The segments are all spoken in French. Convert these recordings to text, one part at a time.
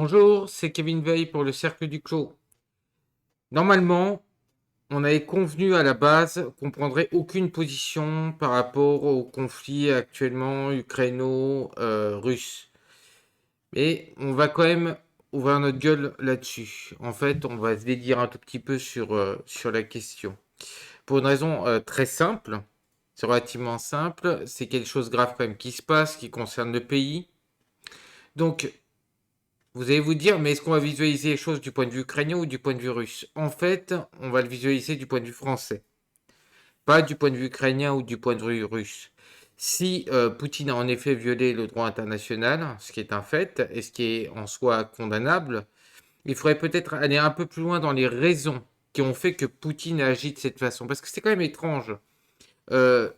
Bonjour, c'est Kevin Veil pour le Cercle du Clos. Normalement, on avait convenu à la base qu'on prendrait aucune position par rapport au conflit actuellement ukraino-russe. Mais on va quand même ouvrir notre gueule là-dessus. En fait, on va se dédire un tout petit peu sur la question. Pour une raison très simple, c'est relativement simple, c'est quelque chose de grave quand même qui se passe, qui concerne le pays. Donc, vous allez vous dire, mais est-ce qu'on va visualiser les choses du point de vue ukrainien ou du point de vue russe? En fait, on va le visualiser du point de vue français, pas du point de vue ukrainien ou du point de vue russe. Si Poutine a en effet violé le droit international, ce qui est un fait, et ce qui est en soi condamnable, il faudrait peut-être aller un peu plus loin dans les raisons qui ont fait que Poutine a agi de cette façon. Parce que c'est quand même étrange. Euh,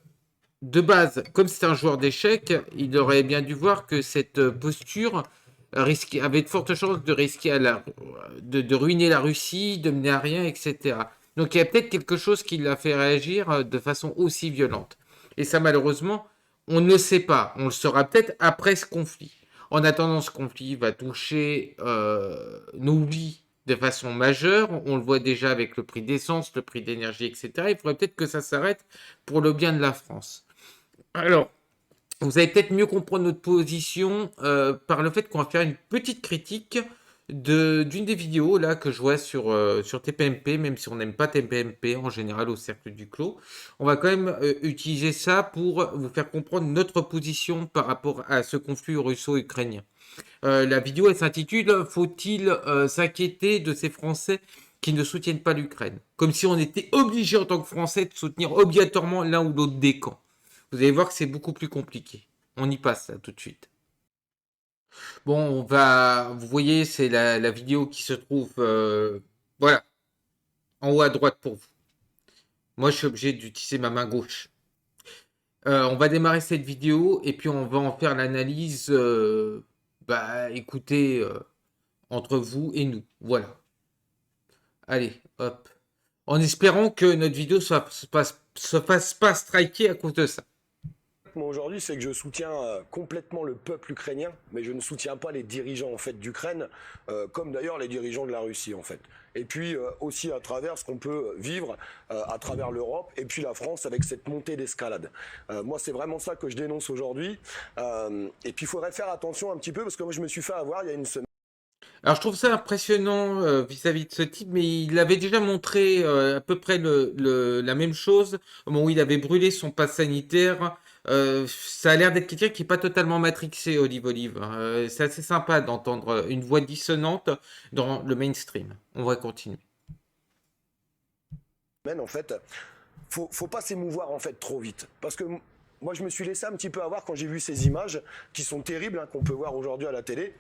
de base, comme c'est un joueur d'échecs, il aurait bien dû voir que cette posture avait de fortes chances de risquer de ruiner la Russie, de mener à rien, etc. Donc il y a peut-être quelque chose qui l'a fait réagir de façon aussi violente. Et ça, malheureusement, on ne le sait pas. On le saura peut-être après ce conflit. En attendant, ce conflit va toucher nos vies de façon majeure. On le voit déjà avec le prix d'essence, le prix d'énergie, etc. Il faudrait peut-être que ça s'arrête pour le bien de la France. Alors, vous allez peut-être mieux comprendre notre position par le fait qu'on va faire une petite critique d'une des vidéos là que je vois sur TPMP, même si on n'aime pas TPMP en général au Cercle du Clos. On va quand même utiliser ça pour vous faire comprendre notre position par rapport à ce conflit russo-ukrainien. La vidéo elle s'intitule Faut-il s'inquiéter de ces Français qui ne soutiennent pas l'Ukraine? Comme si on était obligé en tant que Français de soutenir obligatoirement l'un ou l'autre des camps. Vous allez voir que c'est beaucoup plus compliqué. On y passe là tout de suite. Bon, vous voyez, c'est la vidéo qui se trouve, voilà, en haut à droite pour vous. Moi, je suis obligé d'utiliser ma main gauche. On va démarrer cette vidéo et puis on va en faire l'analyse, écoutez, entre vous et nous. Voilà. Allez, hop. En espérant que notre vidéo se fasse pas striker à cause de ça. Moi aujourd'hui, c'est que je soutiens complètement le peuple ukrainien, mais je ne soutiens pas les dirigeants en fait d'Ukraine, comme d'ailleurs les dirigeants de la Russie en fait. Et puis aussi à travers ce qu'on peut vivre à travers l'Europe et puis la France avec cette montée d'escalade. Moi, c'est vraiment ça que je dénonce aujourd'hui. Et puis il faudrait faire attention un petit peu parce que moi je me suis fait avoir il y a une semaine. Alors, je trouve ça impressionnant vis-à-vis de ce type, mais il avait déjà montré à peu près la même chose au moment où il avait brûlé son pass sanitaire. Ça a l'air d'être quelqu'un qui n'est pas totalement matrixé, Olive Olive. C'est assez sympa d'entendre une voix dissonante dans le mainstream. On va continuer. En fait, faut pas s'émouvoir en fait trop vite parce que moi je me suis laissé un petit peu avoir quand j'ai vu ces images qui sont terribles qu'on peut voir aujourd'hui à la télé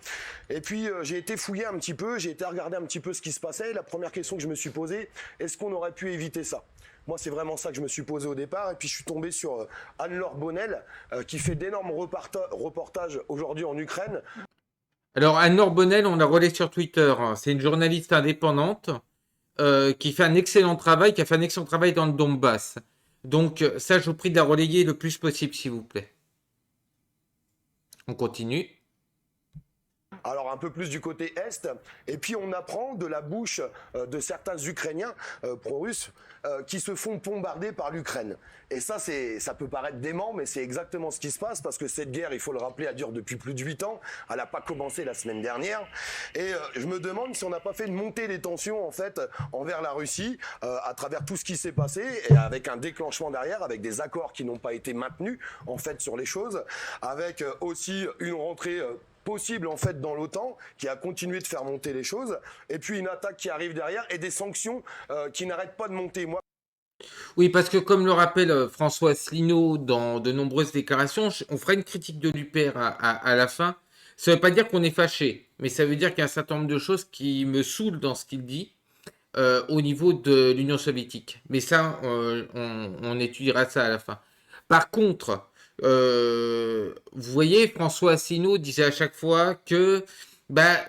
et puis j'ai été fouiller un petit peu, j'ai été regarder un petit peu ce qui se passait. La première question que je me suis posée, est-ce qu'on aurait pu éviter ça? Moi, c'est vraiment ça que je me suis posé au départ. Et puis, je suis tombé sur Anne-Laure Bonnel, qui fait d'énormes reportages aujourd'hui en Ukraine. Alors, Anne-Laure Bonnel, on la relaie sur Twitter. C'est une journaliste indépendante qui fait un excellent travail, qui a fait un excellent travail dans le Donbass. Donc, ça, je vous prie de la relayer le plus possible, s'il vous plaît. On continue. Alors un peu plus du côté est, et puis on apprend de la bouche de certains Ukrainiens pro-russes qui se font bombarder par l'Ukraine. Et ça, ça peut paraître dément, mais c'est exactement ce qui se passe, parce que cette guerre, il faut le rappeler, elle dure depuis plus de 8 ans, elle n'a pas commencé la semaine dernière, et je me demande si on n'a pas fait une montée des tensions, en fait, envers la Russie, à travers tout ce qui s'est passé, et avec un déclenchement derrière, avec des accords qui n'ont pas été maintenus, en fait, sur les choses, avec aussi une rentrée possible en fait dans l'OTAN qui a continué de faire monter les choses et puis une attaque qui arrive derrière et des sanctions qui n'arrêtent pas de monter. Moi, Oui, parce que comme le rappelle François Asselineau dans de nombreuses déclarations, on fera une critique de l'UPR à la fin. Ça ne veut pas dire qu'on est fâché, mais ça veut dire qu'il y a un certain nombre de choses qui me saoulent dans ce qu'il dit au niveau de l'Union soviétique. Mais ça, on étudiera ça à la fin. Par contre, vous voyez, François Asselineau disait à chaque fois que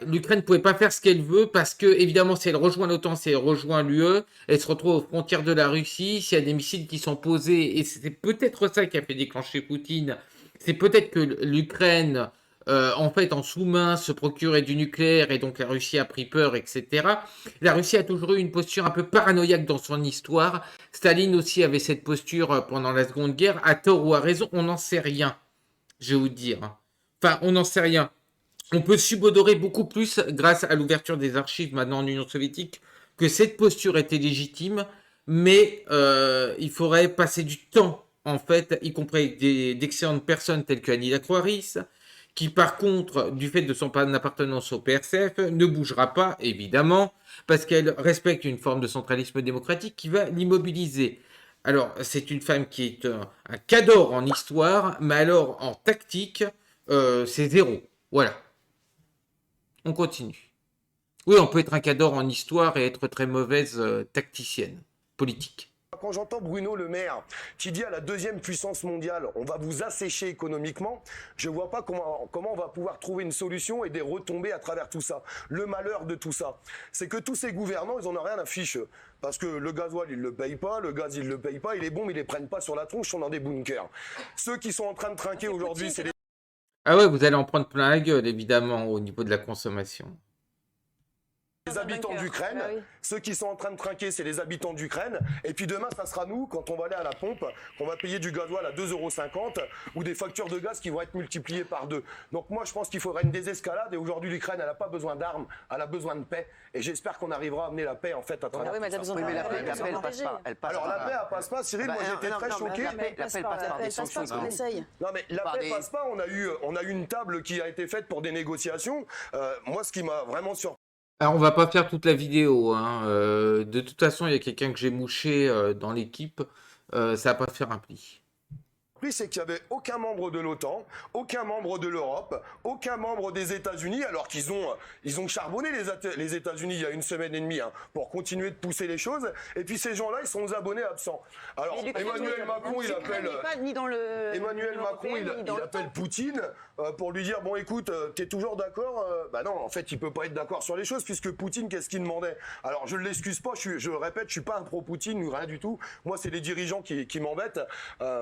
l'Ukraine ne pouvait pas faire ce qu'elle veut parce que, évidemment, si elle rejoint l'OTAN, si elle rejoint l'UE, elle se retrouve aux frontières de la Russie, s'il y a des missiles qui sont posés, et c'est peut-être ça qui a fait déclencher Poutine, c'est peut-être que l'Ukraine en fait, en sous-main, se procurer du nucléaire et donc la Russie a pris peur, etc. La Russie a toujours eu une posture un peu paranoïaque dans son histoire. Staline aussi avait cette posture pendant la Seconde Guerre, à tort ou à raison, on n'en sait rien, je vais vous dire. Enfin, on n'en sait rien. On peut subodorer beaucoup plus grâce à l'ouverture des archives maintenant en Union soviétique que cette posture était légitime, mais il faudrait passer du temps, en fait, y compris avec d'excellentes personnes telles que Annie Lacroix-Ris, qui par contre, du fait de son appartenance au PRCF, ne bougera pas, évidemment, parce qu'elle respecte une forme de centralisme démocratique qui va l'immobiliser. Alors, c'est une femme qui est un cador en histoire, mais alors en tactique, c'est zéro. Voilà. On continue. Oui, on peut être un cador en histoire et être très mauvaise tacticienne politique. Quand j'entends Bruno Le Maire qui dit à la deuxième puissance mondiale, on va vous assécher économiquement, je vois pas comment on va pouvoir trouver une solution et des retombées à travers tout ça. Le malheur de tout ça, c'est que tous ces gouvernants, ils en ont rien à fiche. Parce que le gasoil, ils le payent pas, le gaz, ils le payent pas, et les bombes, ils les prennent pas sur la tronche, ils sont dans des bunkers. Ceux qui sont en train de trinquer aujourd'hui, c'est les Ah ouais, vous allez en prendre plein la gueule, évidemment, au niveau de la consommation. habitants d'Ukraine. Bah oui. Ceux qui sont en train de trinquer, c'est les habitants d'Ukraine. Et puis demain, ça sera nous, quand on va aller à la pompe, qu'on va payer du gasoil à 2,50 € ou des factures de gaz qui vont être multipliées par 2. Donc moi, je pense qu'il faudrait une désescalade. Et aujourd'hui, l'Ukraine, elle n'a pas besoin d'armes, elle a besoin de paix. Et j'espère qu'on arrivera à amener la paix, en fait, à travers Ah oui, mais elle a tout ça. besoin de Oui, mais la paix, elle a besoin elle de passe pas. Elle passe Alors la pas. paix, elle passe pas. Cyril, Bah, moi, j'étais non, très non, choqué. mais la paix passe par des sanctions on essaye. Non mais la Par paix des- passe pas, on a eu une table qui a été faite pour des négociations. Moi ce qui m'a vraiment surpris, Alors, on va pas faire toute la vidéo, hein. De toute façon, il y a quelqu'un que j'ai mouché dans l'équipe. Ça va pas faire un pli. c'est qu'il y avait aucun membre de l'OTAN, aucun membre de l'Europe, aucun membre des États-Unis, alors qu'ils ont charbonné les États-Unis il y a une semaine et demie pour continuer de pousser les choses. Et puis ces gens-là, ils sont aux abonnés absents. Alors Emmanuel Macron, il appelle. Emmanuel Macron, il appelle Poutine pour lui dire bon écoute, t'es toujours d'accord Bah non, en fait, il peut pas être d'accord sur les choses puisque Poutine, qu'est-ce qu'il demandait? Alors je ne l'excuse pas, je le répète, je suis pas un pro-Poutine ou rien du tout. Moi, c'est les dirigeants qui m'embêtent.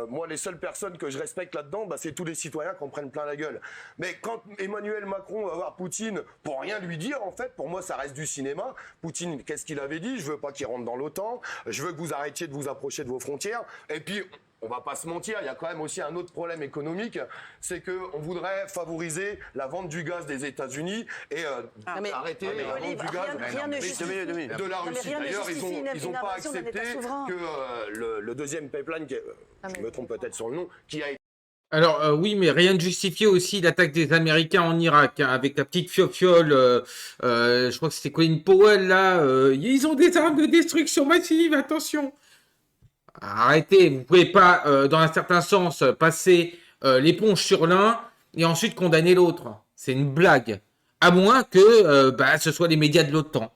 Moi, les seules personnes que je respecte là-dedans, c'est tous les citoyens qui en prennent plein la gueule. Mais quand Emmanuel Macron va voir Poutine pour rien lui dire, en fait, pour moi, ça reste du cinéma. Poutine, qu'est-ce qu'il avait dit? Je veux pas qu'il rentre dans l'OTAN. Je veux que vous arrêtiez de vous approcher de vos frontières. Et puis, on va pas se mentir, il y a quand même aussi un autre problème économique, c'est que on voudrait favoriser la vente du gaz des États-Unis et arrêter la vente du gaz rien ne justifie. de la Non, mais Russie. rien ne D'ailleurs, justifie ils ont une pas invasion d'un accepté État souverain. que le deuxième pipeline, je me trompe peut-être sur le nom, qui a été Alors, oui, mais rien de justifié aussi l'attaque des Américains en Irak, hein, avec la petite fiofiole, je crois que c'était Colin Powell, là. Ils ont des armes de destruction massive, attention. Arrêtez, vous pouvez pas, dans un certain sens, passer l'éponge sur l'un et ensuite condamner l'autre. C'est une blague. À moins que ce soit les médias de l'OTAN.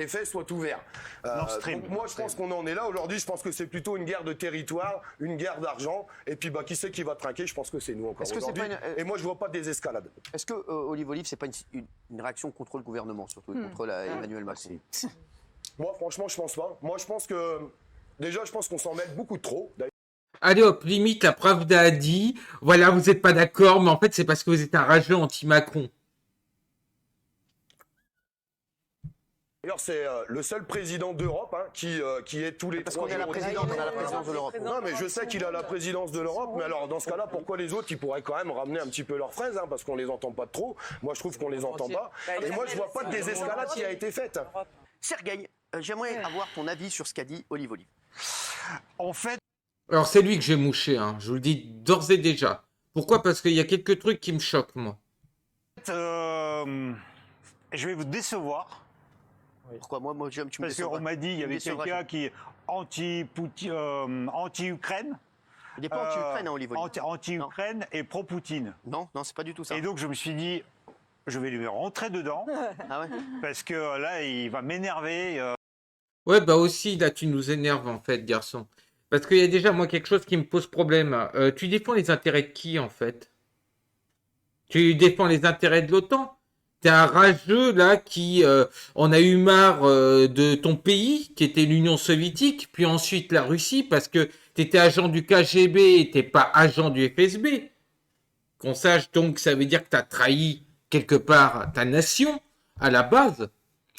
fait soit ouvert. Donc moi, je pense qu'on en est là. Aujourd'hui, je pense que c'est plutôt une guerre de territoire, une guerre d'argent. Et puis, qui c'est qui va trinquer? Je pense que c'est nous encore Est-ce que c'est aujourd'hui. pas une- Et moi, je vois pas de désescalade. Est-ce que Olive Olive, c'est pas une réaction contre le gouvernement, surtout contre Emmanuel Macron? Moi, franchement, je pense pas. Moi, je pense que déjà, je pense qu'on s'en met beaucoup trop. Allez hop, limite, la Pravda a dit, voilà, vous n'êtes pas d'accord, mais en fait, c'est parce que vous êtes un rageux anti-Macron. D'ailleurs, c'est le seul président d'Europe qui est tous les Parce 3 qu'on est la jours. présidente, on a la présidence de l'Europe. Non, mais je sais qu'il a la présidence de l'Europe, mais alors dans ce cas-là, pourquoi les autres, ils pourraient quand même ramener un petit peu leurs fraises, parce qu'on les entend pas trop. Moi, je trouve qu'on les entend pas. Et moi, je vois pas de désescalade qui a été faite. Sergueï, j'aimerais avoir ton avis sur ce qu'a dit Olive Olive. En fait, Alors, c'est lui que j'ai mouché, hein, je vous le dis d'ores et déjà. Pourquoi? Parce qu'il y a quelques trucs qui me choquent, moi. je vais vous décevoir Pourquoi moi tu me parce décevras. qu'on m'a dit il y avait Tu me décevras, quelqu'un qui est anti-Ukraine, Il n'est pas anti-Ukraine, Olive Olive. anti-Ukraine et pro-Poutine. Non, c'est pas du tout ça. Et donc je me suis dit, je vais lui rentrer dedans Ah ouais. parce que là il va m'énerver. Ouais, aussi, là, tu nous énerves, en fait, garçon. Parce qu'il y a déjà, moi, quelque chose qui me pose problème. Tu défends les intérêts de qui, en fait? Tu défends les intérêts de l'OTAN? T'es un rageux, là, qui en a eu marre de ton pays, qui était l'Union soviétique, puis ensuite la Russie, parce que Tu étais agent du KGB et tu n'es pas agent du FSB. Qu'on sache donc, ça veut dire que tu as trahi quelque part ta nation à la base.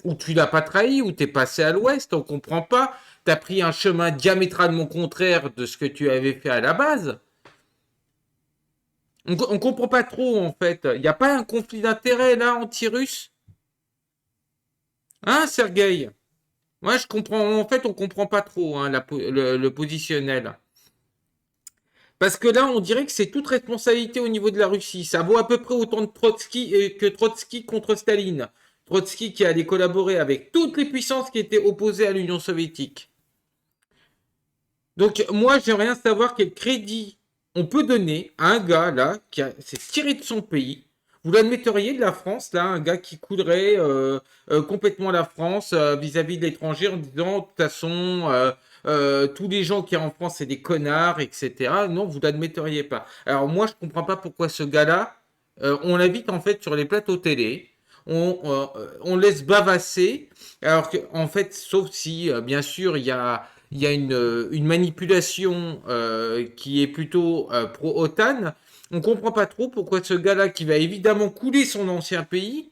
Ou tu l'as pas trahi, ou tu es passé à l'ouest, on comprend pas. Tu as pris un chemin diamétralement contraire de ce que tu avais fait à la base. On comprend pas trop, en fait. Il n'y a pas un conflit d'intérêts, là, anti-russe? Hein, Sergueï? Moi, je comprends. En fait, on comprend pas trop hein, le positionnel. Parce que là, on dirait que c'est toute responsabilité au niveau de la Russie. Ça vaut à peu près autant de Trotsky que Trotsky contre Staline. Trotsky qui allait collaborer avec toutes les puissances qui étaient opposées à l'Union soviétique. Donc, moi, j'aimerais rien savoir quel crédit on peut donner à un gars, là, qui s'est tiré de son pays. Vous l'admetteriez de la France, là, un gars qui coulerait complètement la France vis-à-vis de l'étranger en disant, de toute façon, tous les gens qui sont en France, c'est des connards, etc. Non, vous l'admetteriez pas. Alors moi, je comprends pas pourquoi ce gars-là, on l'invite en fait sur les plateaux télé, on laisse bavasser, alors qu'en fait, sauf si, bien sûr, il y a une manipulation qui est plutôt pro-OTAN. On comprend pas trop pourquoi ce gars-là, qui va évidemment couler son ancien pays,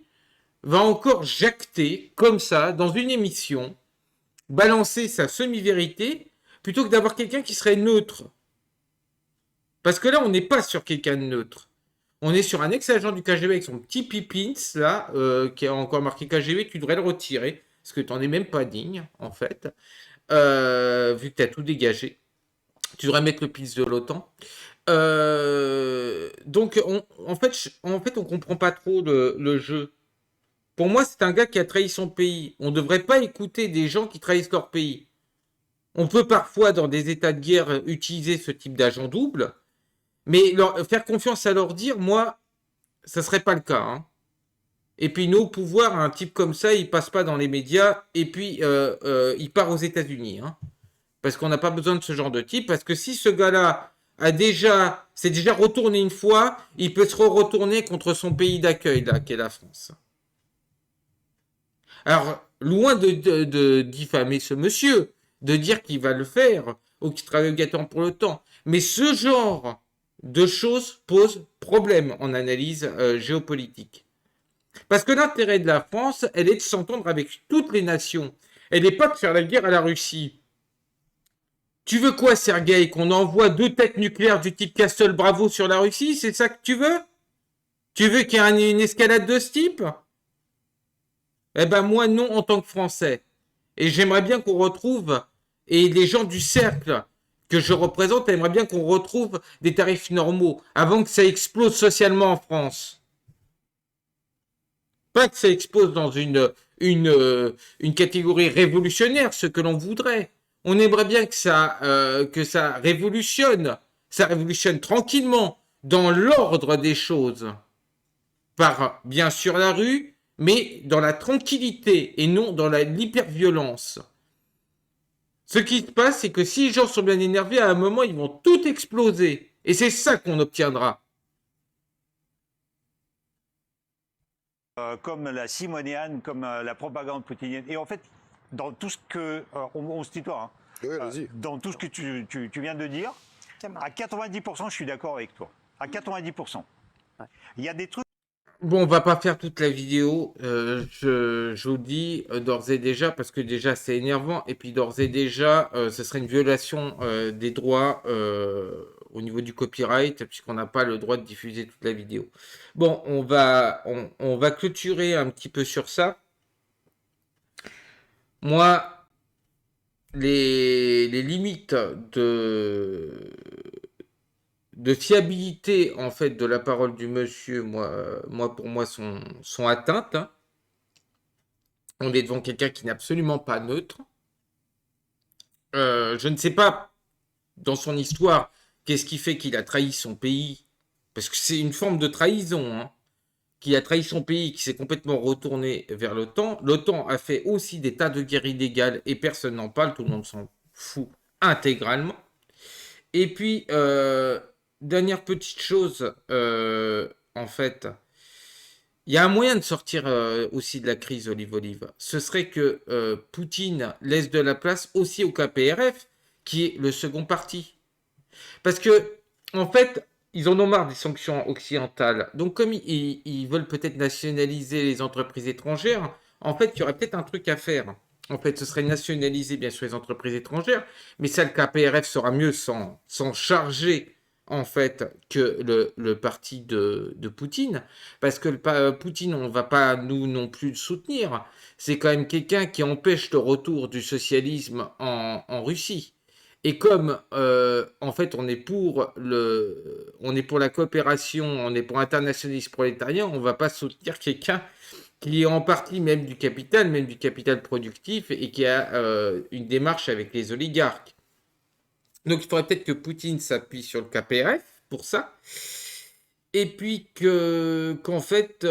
va encore jacter comme ça dans une émission, balancer sa semi-vérité, plutôt que d'avoir quelqu'un qui serait neutre. Parce que là, on n'est pas sur quelqu'un de neutre. On est sur un ex-agent du KGB avec son petit pipins, là, qui a encore marqué KGB, tu devrais le retirer, parce que tu n'en es même pas digne, en fait, vu que tu as tout dégagé. Tu devrais mettre le pins de l'OTAN. Donc, en fait, on comprend pas trop le jeu. Pour moi, c'est un gars qui a trahi son pays. On ne devrait pas écouter des gens qui trahissent leur pays. On peut parfois, dans des états de guerre, utiliser ce type d'agent double, mais faire confiance à leur dire, moi, ça serait pas le cas. Hein. Et puis, nous, au pouvoir, un type comme ça, il passe pas dans les médias, et puis, il part aux États-Unis. Hein. Parce qu'on n'a pas besoin de ce genre de type, parce que si ce gars-là s'est déjà retourné une fois, il peut se retourner contre son pays d'accueil, là, qui est la France. Alors, loin de diffamer ce monsieur, de dire qu'il va le faire, ou qu'il travaille obligatoire pour le temps, mais ce genre de choses pose problème en analyse géopolitique. Parce que l'intérêt de la France, elle est de s'entendre avec toutes les nations. Elle n'est pas de faire la guerre à la Russie. Tu veux quoi, Sergueï? Qu'on envoie 2 têtes nucléaires du type Castle Bravo sur la Russie? C'est ça que tu veux? Tu veux qu'il y ait une escalade de ce type? Eh ben moi non en tant que Français. Et j'aimerais bien qu'on retrouve, et les gens du cercle que je représente aimeraient bien qu'on retrouve des tarifs normaux avant que ça explose socialement en France. Pas que ça explose dans une catégorie révolutionnaire, ce que l'on voudrait. On aimerait bien que ça révolutionne tranquillement dans l'ordre des choses. Par, bien sûr, la rue, mais dans la tranquillité et non dans l'hyperviolence. Ce qui se passe, c'est que si les gens sont bien énervés, à un moment, ils vont tout exploser. Et c'est ça qu'on obtiendra. Comme la simoniane, comme la propagande poutinienne. Et en fait, dans tout ce que... on se tutoie, hein. Oui, vas-y. Dans tout ce que tu viens de dire, à 90%, je suis d'accord avec toi. À 90%. Il y a des trucs... Bon, on va pas faire toute la vidéo. Je vous le dis d'ores et déjà, parce que déjà c'est énervant, et puis d'ores et déjà, ce serait une violation des droits au niveau du copyright, puisqu'on n'a pas le droit de diffuser toute la vidéo. Bon, on va clôturer un petit peu sur ça. Moi, les limites de fiabilité en fait de la parole du monsieur, pour moi sont atteintes. Hein. On est devant quelqu'un qui n'est absolument pas neutre. Je ne sais pas dans son histoire qu'est-ce qui fait qu'il a trahi son pays, parce que c'est une forme de trahison. Hein. Qui a trahi son pays, qui s'est complètement retourné vers l'OTAN. L'OTAN a fait aussi des tas de guerres illégales et personne n'en parle, tout le monde s'en fout intégralement. Et puis, dernière petite chose, en fait, il y a un moyen de sortir aussi de la crise Olive. Ce serait que Poutine laisse de la place aussi au KPRF, qui est le second parti. Parce que, en fait, ils en ont marre des sanctions occidentales. Donc, comme ils veulent peut-être nationaliser les entreprises étrangères, en fait, il y aurait peut-être un truc à faire. En fait, ce serait nationaliser, bien sûr, les entreprises étrangères, mais ça, le KPRF saura mieux s'en charger, en fait, que le parti de Poutine. Parce que Poutine, on ne va pas, nous non plus, le soutenir. C'est quand même quelqu'un qui empêche le retour du socialisme en Russie. Et comme en fait on est pour la coopération, on est pour l'internationalisme prolétarien, on ne va pas soutenir quelqu'un qui est en partie même du capital productif et qui a une démarche avec les oligarques. Donc il faudrait peut-être que Poutine s'appuie sur le KPRF pour ça. Et puis qu'en fait, il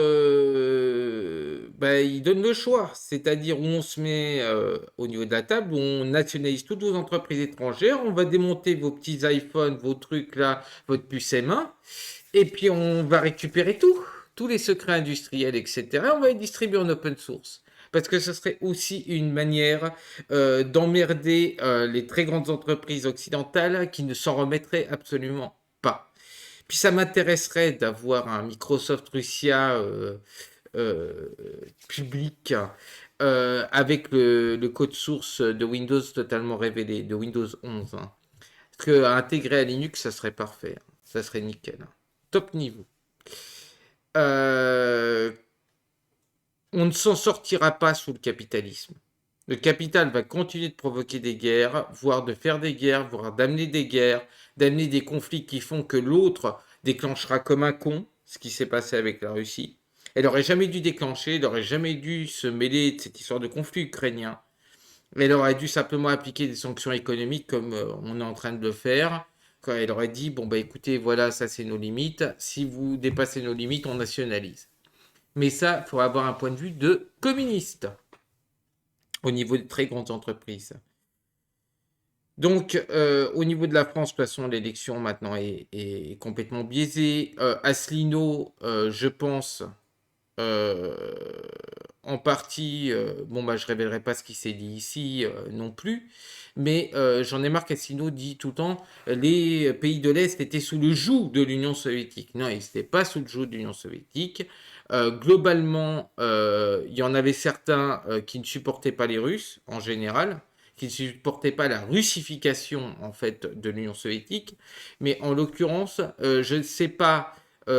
donne le choix, c'est-à-dire où on se met au niveau de la table, où on nationalise toutes vos entreprises étrangères, on va démonter vos petits iPhones, vos trucs là, votre puce M1, et puis on va récupérer tout, tous les secrets industriels, etc. On va les distribuer en open source. Parce que ce serait aussi une manière d'emmerder les très grandes entreprises occidentales qui ne s'en remettraient absolument pas. Puis ça m'intéresserait d'avoir un Microsoft Russia euh, public avec le code source de Windows totalement révélé, de Windows 11. Hein. Parce que intégrer à Linux, ça serait parfait. Hein. Ça serait nickel. Hein. Top niveau. On ne s'en sortira pas sous le capitalisme. Le capital va continuer de provoquer des guerres, voire de faire des guerres, voire d'amener des guerres, d'amener des conflits qui font que l'autre déclenchera comme un con, ce qui s'est passé avec la Russie. Elle n'aurait jamais dû déclencher, elle n'aurait jamais dû se mêler de cette histoire de conflit ukrainien. Elle aurait dû simplement appliquer des sanctions économiques comme on est en train de le faire. Quand elle aurait dit, bon bah écoutez, voilà, ça c'est nos limites. Si vous dépassez nos limites, on nationalise. Mais ça, il faut avoir un point de vue de communiste au niveau des très grandes entreprises. Donc, au niveau de la France, de toute façon, l'élection maintenant est complètement biaisée. Asselineau, je pense, euh, en partie, bon, bah, je ne révélerai pas ce qui s'est dit ici non plus, mais j'en ai marre qu'Asselineau dit tout le temps les pays de l'Est étaient sous le joug de l'Union soviétique. Non, ils n'étaient pas sous le joug de l'Union soviétique. Globalement, il y en avait certains qui ne supportaient pas les Russes en général, qui ne supportaient pas la russification en fait de l'Union soviétique. Mais en l'occurrence, je ne sais pas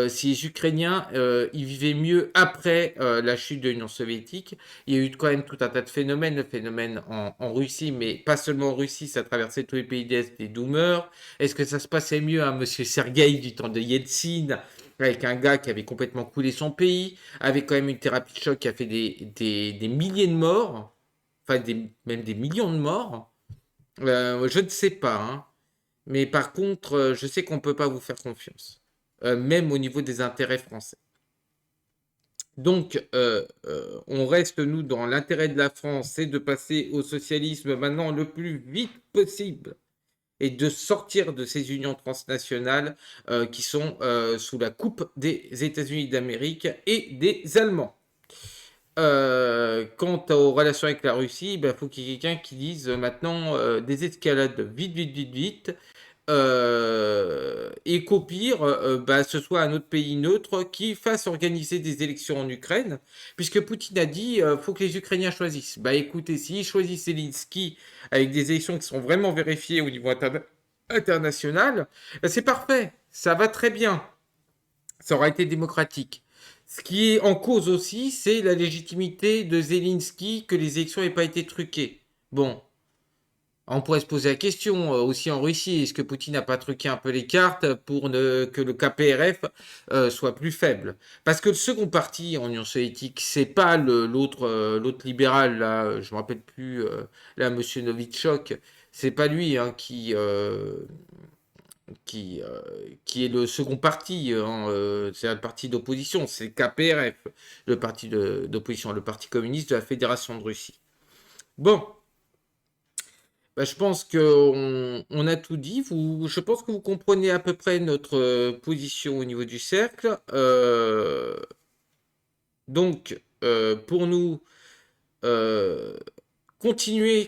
si les Ukrainiens ils vivaient mieux après la chute de l'Union soviétique. Il y a eu quand même tout un tas de phénomènes, le phénomène en Russie, mais pas seulement en Russie, ça traversait tous les pays d'Est, des doomers. Est-ce que ça se passait mieux à Monsieur Sergueï du temps de Yeltsin avec un gars qui avait complètement coulé son pays, avec quand même une thérapie de choc qui a fait des milliers de morts, enfin même des millions de morts. Je ne sais pas, hein. Mais par contre, je sais qu'on ne peut pas vous faire confiance, même au niveau des intérêts français. Donc, on reste, nous, dans l'intérêt de la France, c'est de passer au socialisme maintenant le plus vite possible et de sortir de ces unions transnationales qui sont sous la coupe des États-Unis d'Amérique et des Allemands. Quant aux relations avec la Russie, il faut qu'il y ait quelqu'un qui dise maintenant des escalades vite, vite, vite, vite. Et qu'au pire, ce soit un autre pays neutre qui fasse organiser des élections en Ukraine, puisque Poutine a dit faut que les Ukrainiens choisissent. Bah écoutez, s'ils choisissent Zelensky avec des élections qui sont vraiment vérifiées au niveau international, c'est parfait, ça va très bien, ça aura été démocratique. Ce qui est en cause aussi, c'est la légitimité de Zelensky que les élections n'aient pas été truquées. Bon, on pourrait se poser la question aussi en Russie, est-ce que Poutine n'a pas truqué un peu les cartes pour que le KPRF soit plus faible? Parce que le second parti en Union soviétique, c'est pas l'autre libéral, là, je me rappelle plus, là, Monsieur Novichok, c'est pas lui hein, qui est le second parti, hein, c'est le parti d'opposition, c'est le KPRF, le parti d'opposition, le parti communiste de la Fédération de Russie. Bon. Je pense qu'on a tout dit. Je pense que vous comprenez à peu près notre position au niveau du cercle. Donc, pour nous,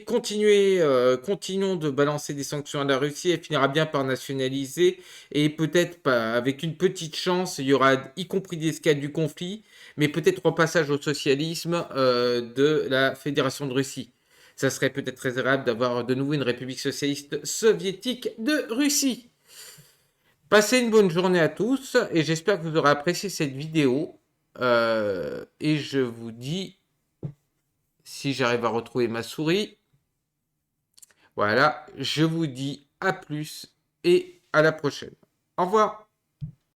continuons de balancer des sanctions à la Russie, elle finira bien par nationaliser et peut-être pas, avec une petite chance, il y aura y compris des escalades du conflit, mais peut-être repassage au socialisme de la Fédération de Russie. Ça serait peut-être raisonnable d'avoir de nouveau une République socialiste soviétique de Russie. Passez une bonne journée à tous et j'espère que vous aurez apprécié cette vidéo. Et je vous dis, si j'arrive à retrouver ma souris, voilà, je vous dis à plus et à la prochaine. Au revoir.